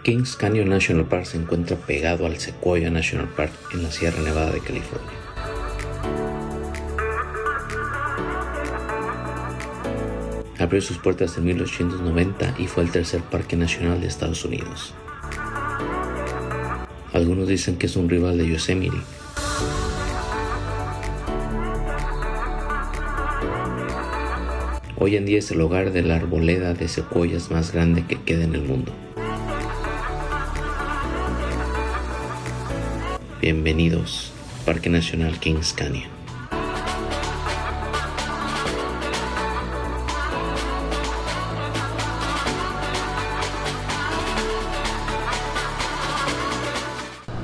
Kings Canyon National Park se encuentra pegado al Sequoia National Park en la Sierra Nevada de California. Abrió sus puertas en 1890 y fue el tercer parque nacional de Estados Unidos. Algunos dicen que es un rival de Yosemite. Hoy en día es el hogar de la arboleda de secuoyas más grande que queda en el mundo. Bienvenidos, Parque Nacional Kings Canyon.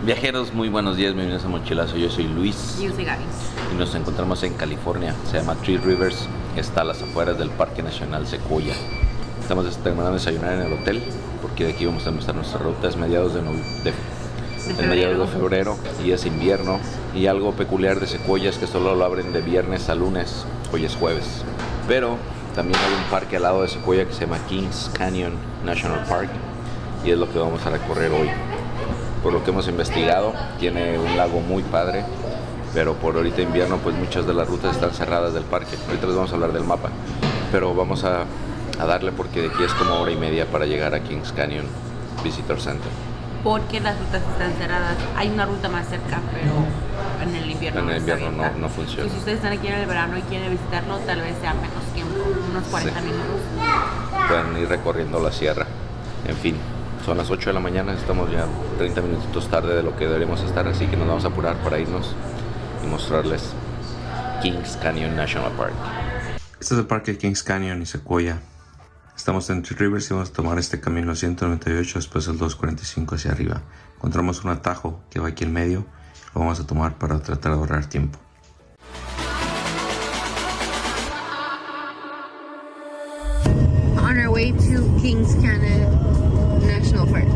Viajeros, muy buenos días, bienvenidos a Mochilazo. Yo soy Luis. Yo soy Gaby. Y nos encontramos en California. Se llama Three Rivers. Está a las afueras del Parque Nacional Sequoia. Estamos terminando de desayunar en el hotel, porque de aquí vamos a empezar nuestra ruta. Es mediados de febrero y es invierno. Y algo peculiar de Sequoia es que solo lo abren de viernes a lunes. Hoy es jueves. Pero también hay un parque al lado de Sequoia que se llama Kings Canyon National Park. Y es lo que vamos a recorrer hoy. Por lo que hemos investigado, tiene un lago muy padre, pero por ahorita invierno pues muchas de las rutas están cerradas del parque. Ahorita les vamos a hablar del mapa, pero vamos a darle porque de aquí es como hora y media para llegar a Kings Canyon Visitor Center. ¿Por qué las rutas están cerradas? Hay una ruta más cerca, pero en el invierno no funciona. Y si ustedes están aquí en el verano y quieren visitarlo, tal vez sea menos tiempo, unos 40 minutos. Pueden ir recorriendo la sierra. En fin. Son las 8 de la mañana, estamos ya 30 minutos tarde de lo que deberíamos estar, así que nos vamos a apurar para irnos y mostrarles Kings Canyon National Park. Este es el parque Kings Canyon y Sequoia. Estamos en Three Rivers y vamos a tomar este camino 198, después el 245 hacia arriba. Encontramos un atajo que va aquí en medio, lo vamos a tomar para tratar de ahorrar tiempo. On our way to Kings Canyon National Park.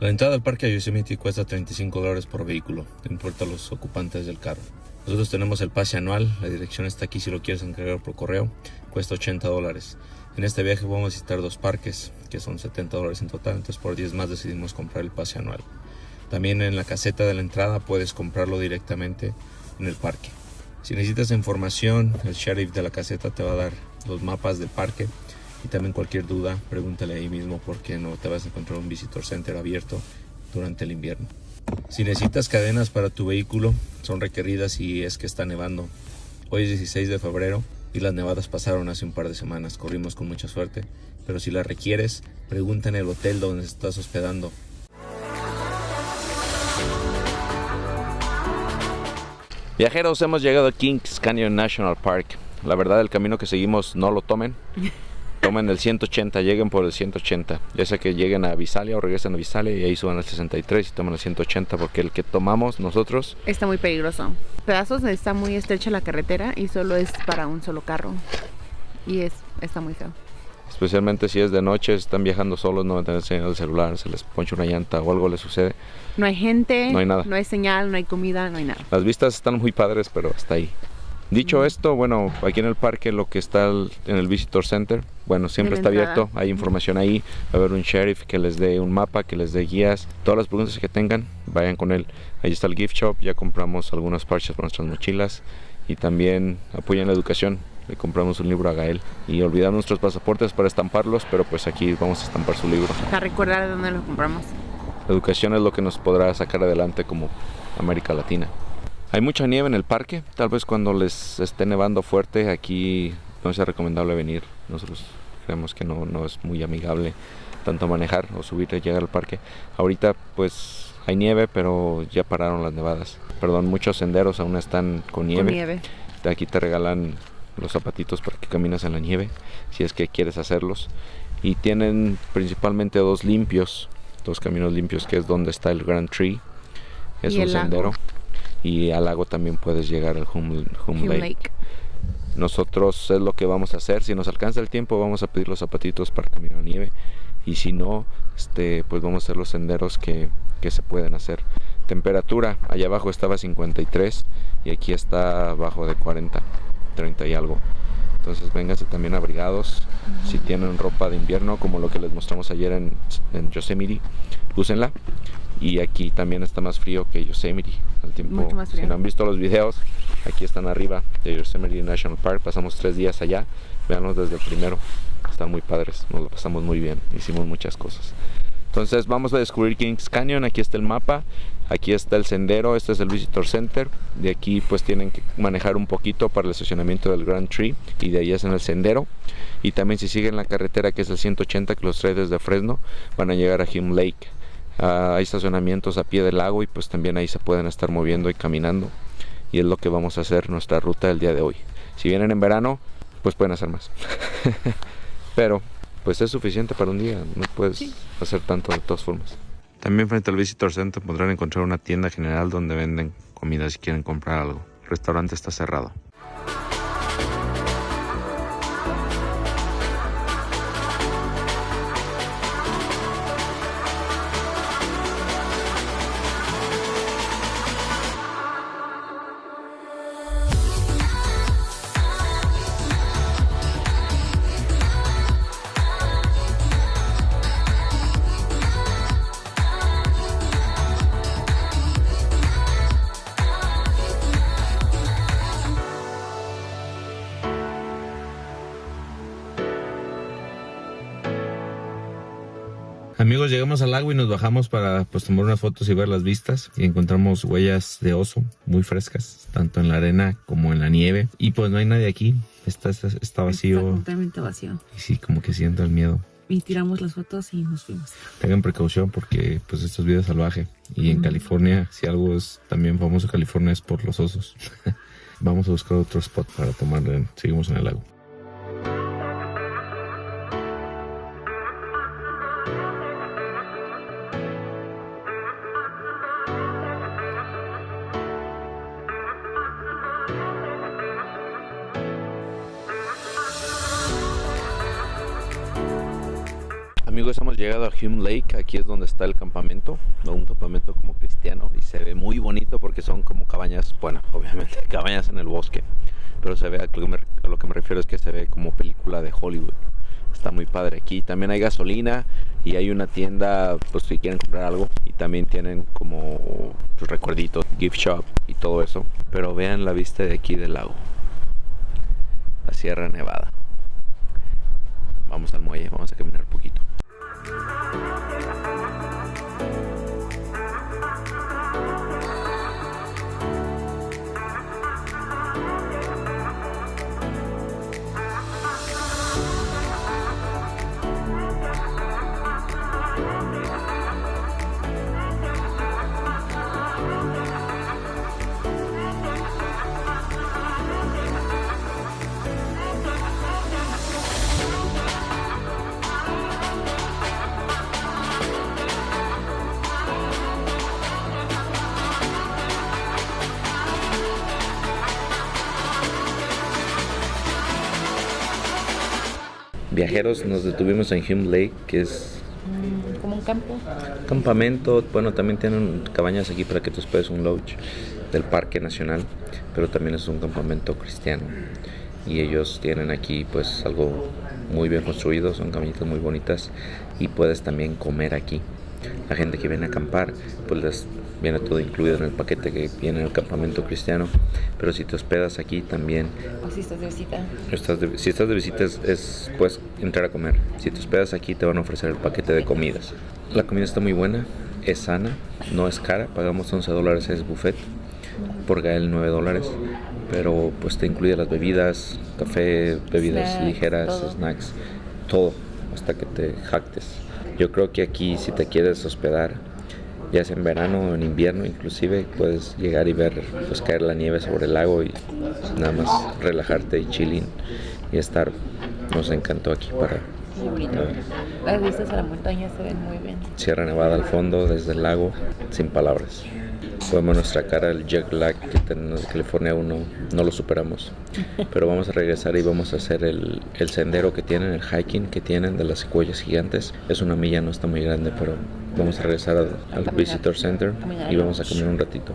La entrada al parque a Yosemite cuesta $35 por vehículo, no importa los ocupantes del carro. Nosotros tenemos el pase anual, la dirección está aquí si lo quieres encargar por correo, cuesta $80. En este viaje vamos a visitar 2 parques, que son $70 en total, entonces por 10 más decidimos comprar el pase anual. También en la caseta de la entrada puedes comprarlo directamente en el parque. Si necesitas información, el sheriff de la caseta te va a dar los mapas del parque. Y también cualquier duda, pregúntale ahí mismo porque no te vas a encontrar un visitor center abierto durante el invierno. Si necesitas cadenas para tu vehículo, son requeridas si es que está nevando. Hoy es 16 de febrero y las nevadas pasaron hace un par de semanas. Corrimos con mucha suerte, pero si las requieres, pregunta en el hotel donde estás hospedando. Viajeros, hemos llegado a Kings Canyon National Park. La verdad, el camino que seguimos no lo tomen. Tomen el 180, lleguen por el 180. Ya sea que lleguen a Visalia o regresen a Visalia y ahí suban al 63 y tomen el 180 porque el que tomamos nosotros Está muy peligroso. Pedazos está muy estrecha la carretera y solo es para un solo carro. Y está muy feo. especialmente si es de noche, están viajando solos, no van a tener señal del celular, se les poncha una llanta o algo les sucede. No hay gente, no hay nada. No hay señal, no hay comida, no hay nada. Las vistas están muy padres, pero hasta ahí. Dicho esto, bueno, aquí en el parque lo que está en el Visitor Center, bueno, siempre está abierto, hay información ahí, va a haber un sheriff que les dé un mapa, que les dé guías, todas las preguntas que tengan, vayan con él. Ahí está el gift shop, ya compramos algunos parches para nuestras mochilas y también apoyan la educación. Le compramos un libro a Gael y olvidamos nuestros pasaportes para estamparlos, pero pues aquí vamos a estampar su libro. Para recordar de dónde lo compramos. La educación es lo que nos podrá sacar adelante como América Latina. Hay mucha nieve en el parque, tal vez cuando les esté nevando fuerte aquí no sea recomendable venir. Nosotros creemos que no es muy amigable tanto manejar o subir y llegar al parque. Ahorita pues hay nieve, pero ya pararon las nevadas. Muchos senderos aún están con nieve. De aquí te regalan los zapatitos para que camines en la nieve, si es que quieres hacerlos. Y tienen principalmente dos caminos limpios, que es donde está el Grand Tree. Es un sendero. Y al lago también puedes llegar al Hume Lake. Nosotros es lo que vamos a hacer. Si nos alcanza el tiempo, vamos a pedir los zapatitos para caminar en nieve. Y si no, pues vamos a hacer los senderos que se pueden hacer. Temperatura, allá abajo estaba 53 y aquí está abajo de 40, 30 y algo. Entonces vénganse también abrigados. Si tienen ropa de invierno, como lo que les mostramos ayer en Yosemite, úsenla. Y aquí también está más frío que Yosemite. Al tiempo, si no han visto los videos, aquí están arriba de Yosemite National Park. Pasamos 3 días allá. Véanlos desde el primero. Están muy padres, nos lo pasamos muy bien. Hicimos muchas cosas. Entonces vamos a descubrir Kings Canyon. Aquí está el mapa. Aquí está el sendero. Este es el Visitor Center. De aquí pues tienen que manejar un poquito para el estacionamiento del Grand Tree. Y de ahí es en el sendero. Y también si siguen la carretera, que es el 180, que los trae desde Fresno, van a llegar a Hume Lake. Hay estacionamientos a pie del lago y pues también ahí se pueden estar moviendo y caminando. Y es lo que vamos a hacer nuestra ruta el día de hoy. Si vienen en verano, pues pueden hacer más. Pero pues es suficiente para un día. No puedes hacer tanto de todas formas. También frente al Visitor Center podrán encontrar una tienda general donde venden comida si quieren comprar algo. El restaurante está cerrado. Amigos, llegamos al lago y nos bajamos para pues tomar unas fotos y ver las vistas. Y encontramos huellas de oso muy frescas, tanto en la arena como en la nieve. Y pues no hay nadie aquí, está vacío. Está totalmente vacío. Y sí, como que siento el miedo. Y tiramos las fotos y nos fuimos. Tengan precaución porque pues esto es vida salvaje. Y en California, si algo es también famoso California, es por los osos. Vamos a buscar otro spot para tomar. Seguimos en el lago. Amigos, hemos llegado a Hume Lake. Aquí es donde está el campamento, un campamento como cristiano, y se ve muy bonito porque son como cabañas, bueno, obviamente cabañas en el bosque, pero se ve, a lo que me refiero es que se ve como película de Hollywood. Está muy padre. Aquí también hay gasolina y hay una tienda, pues si quieren comprar algo, y también tienen como recuerditos, gift shop y todo eso. Pero vean la vista de aquí del lago, la Sierra Nevada. Vamos al muelle, vamos a caminar un poquito. Viajeros, nos detuvimos en Hume Lake, que es como un campamento. Bueno, también tienen cabañas aquí para que tú hospedes, un lodge del Parque Nacional, pero también es un campamento cristiano. Y ellos tienen aquí pues algo muy bien construido, son cabañitas muy bonitas y puedes también comer aquí. La gente que viene a acampar pues les viene todo incluido en el paquete que viene en el campamento cristiano. Pero si te hospedas aquí también, O si estás de visita. si estás de visita puedes entrar a comer. Si te hospedas aquí te van a ofrecer el paquete de comidas. La comida está muy buena, es sana, no es cara, pagamos $11, es buffet, por Gael $9, pero pues te incluye las bebidas, café, bebidas Snacks, ligeras, todo. snacks, todo, hasta que te jactes. Yo creo que aquí si te quieres hospedar, ya sea en verano o en invierno inclusive, puedes llegar y ver pues caer la nieve sobre el lago y nada más relajarte y chilling y estar. Nos encantó aquí para Muy bonito. Las vistas a la montaña se ven muy bien. Sierra Nevada al fondo, desde el lago, sin palabras. Podemos nuestra cara, el jet lag que tenemos de California aún no lo superamos. Pero vamos a regresar y vamos a hacer el sendero que tienen, el hiking que tienen de las secuoyas gigantes. Es una milla, no está muy grande, pero vamos a regresar al Visitor Center y vamos a caminar un ratito.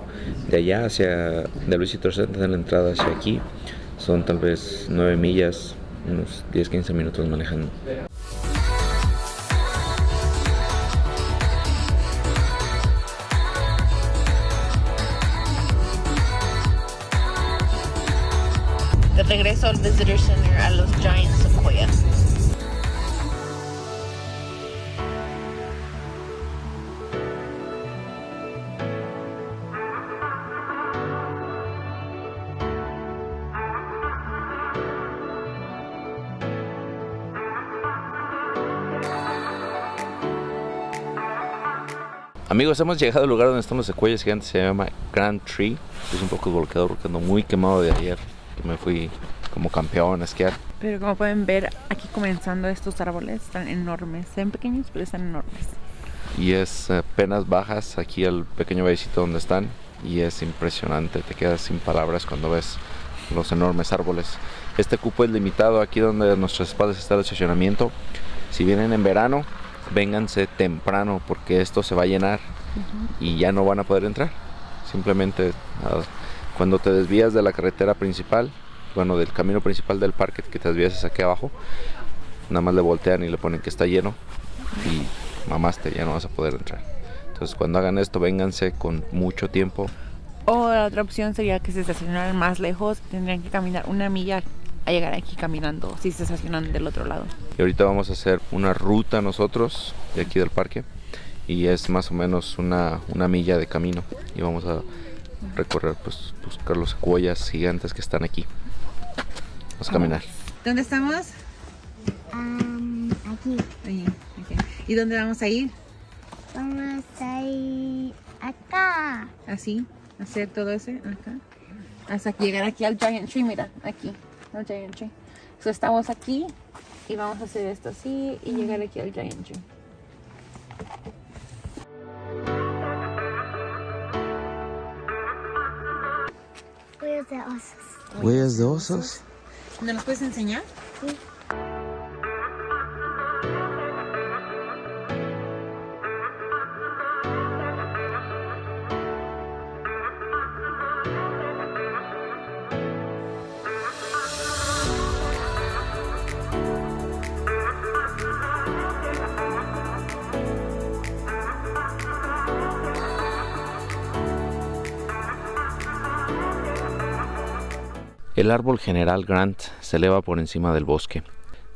De allá del Visitor Center, de la entrada hacia aquí, son tal vez 9 millas, unos 10-15 minutos manejando. De regreso al Visitor Center a los Giant Sequoia. Amigos, hemos llegado al lugar donde están los secuoyas gigantes, se llama Grand Tree. Es un poco volcado porque ando muy quemado de ayer, que me fui como campeón a esquiar. Pero como pueden ver, aquí comenzando estos árboles están enormes. Se ven pequeños, pero están enormes. Y es apenas bajas aquí al pequeño vallecito donde están y es impresionante, te quedas sin palabras cuando ves los enormes árboles. Este cupo es limitado aquí donde a nuestras espaldas está el estacionamiento. Si vienen en verano, vénganse temprano porque esto se va a llenar y ya no van a poder entrar. Simplemente cuando te desvías de la carretera principal, bueno, del camino principal del parque que te desvías es aquí abajo, nada más le voltean y le ponen que está lleno y mamaste, ya no vas a poder entrar. Entonces cuando hagan esto, vénganse con mucho tiempo. O la otra opción sería que se estacionaran más lejos, tendrían que caminar 1 milla a llegar aquí caminando si se estacionan del otro lado. Y ahorita vamos a hacer una ruta nosotros de aquí del parque y es más o menos una milla de camino y vamos a recorrer, pues buscar los secuoyas gigantes que están aquí. Vamos a caminar. ¿Dónde estamos? Aquí. Ahí, ok. ¿Y dónde vamos a ir? Vamos a ir acá. Así, hacer todo ese acá. Hasta llegar aquí al Giant Tree, mira, aquí, al Giant Tree. So, estamos aquí y vamos a hacer esto así y llegar aquí al Giant Tree. Huellas de osos. ¿Huellas de osos? ¿No nos puedes enseñar? Sí. El árbol General Grant se eleva por encima del bosque.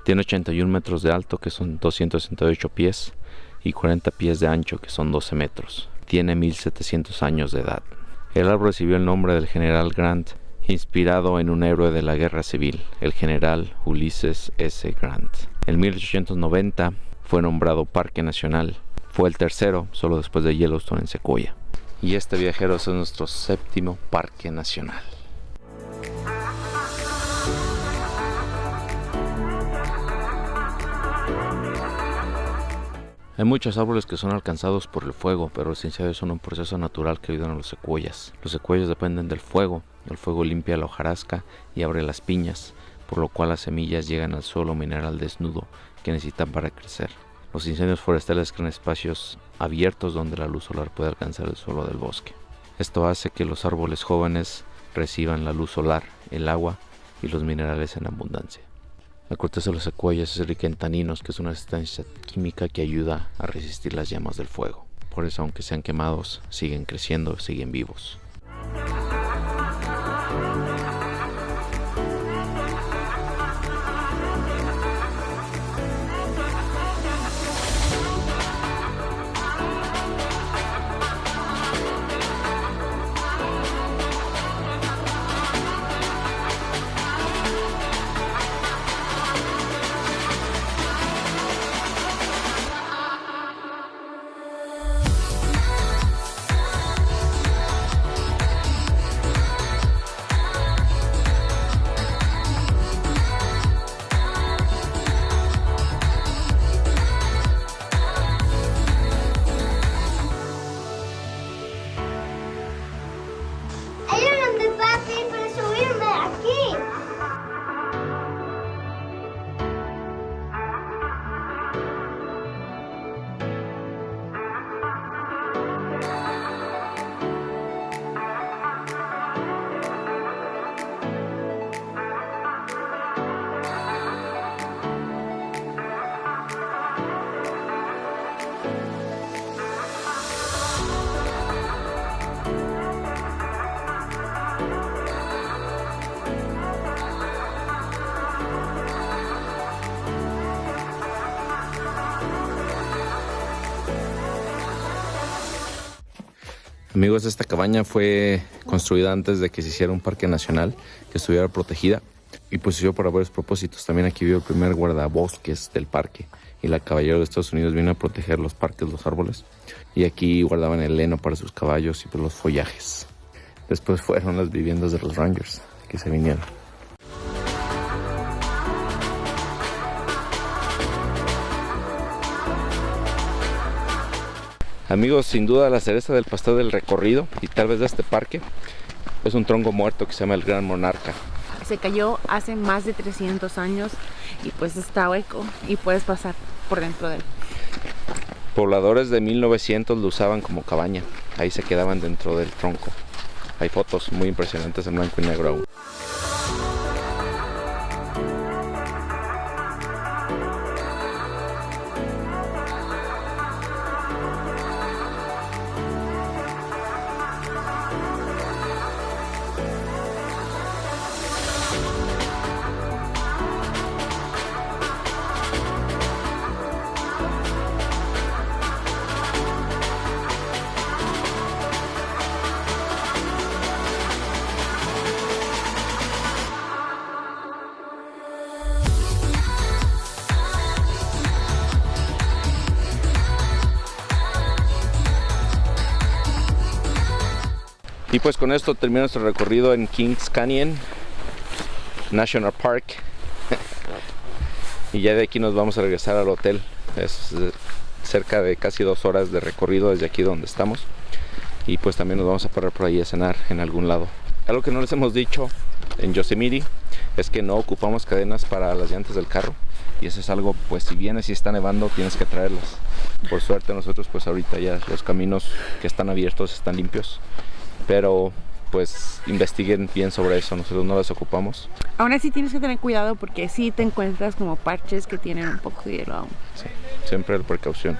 Tiene 81 metros de alto, que son 268 pies, y 40 pies de ancho, que son 12 metros. Tiene 1700 años de edad. El árbol recibió el nombre del General Grant, inspirado en un héroe de la guerra civil, el general Ulysses S. Grant. En 1890 fue nombrado Parque Nacional. Fue el tercero, solo después de Yellowstone en Sequoia. Y este viajero es nuestro 7º Parque Nacional. Hay muchos árboles que son alcanzados por el fuego, pero los incendios son un proceso natural que ayudan a los secuoyas. Los secuoyas dependen del fuego. El fuego limpia la hojarasca y abre las piñas, por lo cual las semillas llegan al suelo mineral desnudo que necesitan para crecer. Los incendios forestales crean espacios abiertos donde la luz solar puede alcanzar el suelo del bosque. Esto hace que los árboles jóvenes reciban la luz solar, el agua y los minerales en abundancia. La corteza de los secuoyas es rica en taninos, que es una sustancia química que ayuda a resistir las llamas del fuego. Por eso, aunque sean quemados, siguen creciendo, siguen vivos. Ayúdame, papi, para subirme aquí. Amigos, esta cabaña fue construida antes de que se hiciera un parque nacional, que estuviera protegida, y pues sirvió para varios propósitos. También aquí vivió el primer guardabosques del parque, y la Caballero de Estados Unidos vino a proteger los parques, los árboles, y aquí guardaban el heno para sus caballos y pues los follajes. Después fueron las viviendas de los Rangers que se vinieron. Amigos, sin duda la cereza del pastel del recorrido y tal vez de este parque es un tronco muerto que se llama el Gran Monarca. Se cayó hace más de 300 años y pues está hueco y puedes pasar por dentro de él. Pobladores de 1900 lo usaban como cabaña, ahí se quedaban dentro del tronco. Hay fotos muy impresionantes en blanco y negro aún. Y pues con esto termina nuestro recorrido en Kings Canyon National Park. Y ya de aquí nos vamos a regresar al hotel. Es cerca de casi 2 horas de recorrido desde aquí donde estamos. Y pues también nos vamos a parar por ahí a cenar en algún lado. Algo que no les hemos dicho en Yosemite es que no ocupamos cadenas para las llantas del carro. Y eso es algo, pues si vienes y está nevando, tienes que traerlas. Por suerte nosotros pues ahorita ya los caminos que están abiertos están limpios. Pero pues investiguen bien sobre eso, nosotros no las ocupamos. Aún así tienes que tener cuidado porque sí te encuentras como parches que tienen un poco de hielo aún. Sí, siempre la precaución.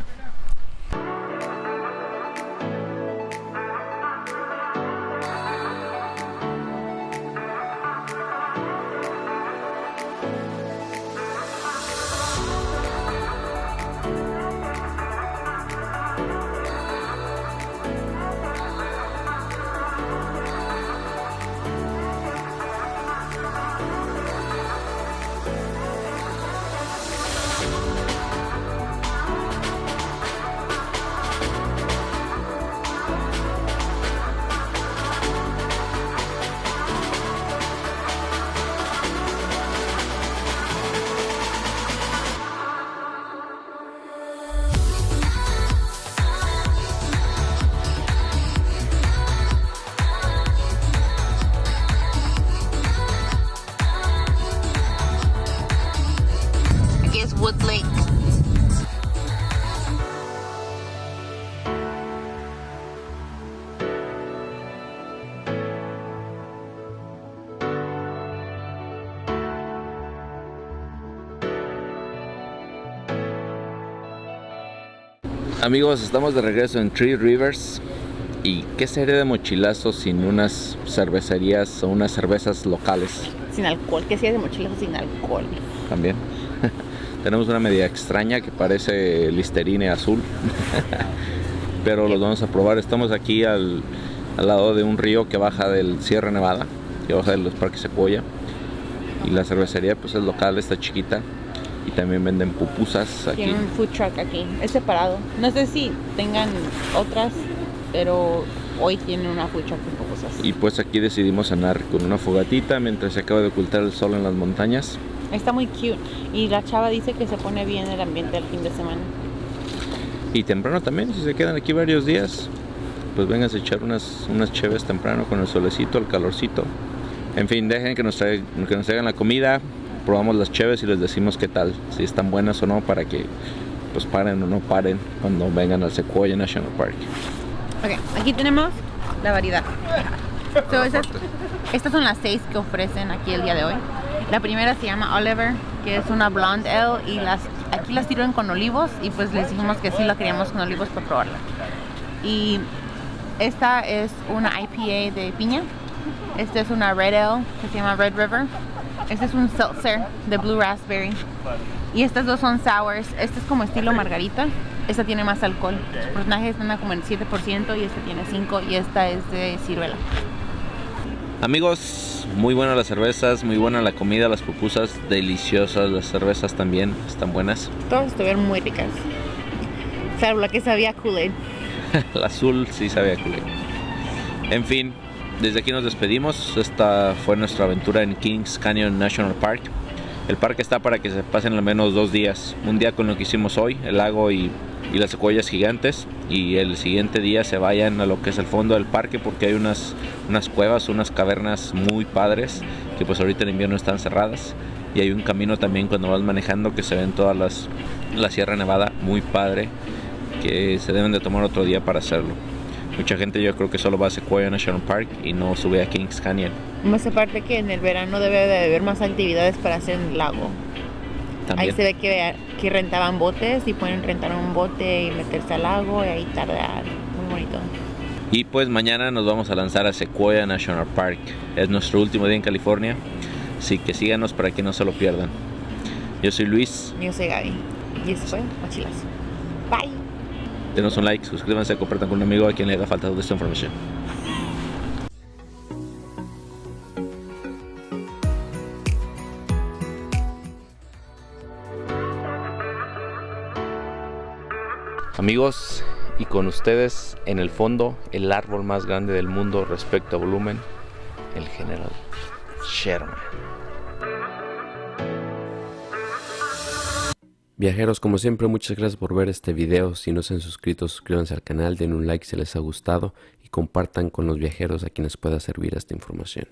Amigos, estamos de regreso en Three Rivers. ¿Y qué sería de mochilazos sin unas cervecerías o unas cervezas locales? Sin alcohol, ¿qué sería de mochilazo sin alcohol? También. Tenemos una media extraña que parece Listerine azul. Pero los vamos a probar. Estamos aquí al lado de un río que baja del Sierra Nevada, que baja de los Parques Sequoia. Y la cervecería pues es local, está chiquita. Y también venden pupusas aquí. Tienen un food truck aquí, es separado. No sé si tengan otras, pero hoy tienen una food truck con pupusas. Y pues aquí decidimos cenar con una fogatita mientras se acaba de ocultar el sol en las montañas. Está muy cute. Y la chava dice que se pone bien el ambiente el fin de semana. Y temprano también, si se quedan aquí varios días, pues vengan a echar unas cheves temprano con el solecito, el calorcito. En fin, dejen que nos traigan la comida, probamos las cheves y les decimos qué tal, si están buenas o no, para que pues paren o no paren cuando vengan al Sequoia National Park. Ok, aquí tenemos la variedad. So, estas son las 6 que ofrecen aquí el día de hoy. La primera se llama Oliver, que es una blonde ale, y aquí las sirven con olivos, y pues les dijimos que sí la queríamos con olivos para probarla. Y esta es una IPA de piña. Esta es una red ale que se llama Red River. Este es un seltzer de blue raspberry. Y estas dos son sours. Este es como estilo margarita. Esta tiene más alcohol. Los porcentajes están como en 7% y esta tiene 5%, y esta es de ciruela. Amigos, muy buenas las cervezas, muy buena la comida, las pupusas deliciosas, las cervezas también están buenas. Todas estuvieron muy ricas. Salvo la que sabía Kool-Aid. La azul sí sabía Kool-Aid. En fin, desde aquí nos despedimos. Esta fue nuestra aventura en Kings Canyon National Park. El parque está para que se pasen al menos 2 días. Un día con lo que hicimos hoy, el lago y las secuoyas gigantes. Y el siguiente día se vayan a lo que es el fondo del parque, porque hay unas cuevas, unas cavernas muy padres que pues ahorita en invierno están cerradas. Y hay un camino también cuando vas manejando que se ven todas la Sierra Nevada, muy padre, que se deben de tomar otro día para hacerlo. Mucha gente yo creo que solo va a Sequoia National Park y no sube a Kings Canyon. Más aparte que en el verano debe de haber más actividades para hacer en el lago. También. Ahí se ve que rentaban botes y pueden rentar un bote y meterse al lago y ahí tardar. Muy bonito. Y pues mañana nos vamos a lanzar a Sequoia National Park. Es nuestro último día en California, así que síganos para que no se lo pierdan. Yo soy Luis. Yo soy Gaby. Y eso fue Mochilazo. Bye. Denos un like, suscríbanse, compartan con un amigo a quien le haga falta toda esta información. Amigos, y con ustedes en el fondo, el árbol más grande del mundo respecto a volumen, el General Sherman. Viajeros, como siempre, muchas gracias por ver este video. Si no se han suscrito, suscríbanse al canal, den un like si les ha gustado y compartan con los viajeros a quienes pueda servir esta información.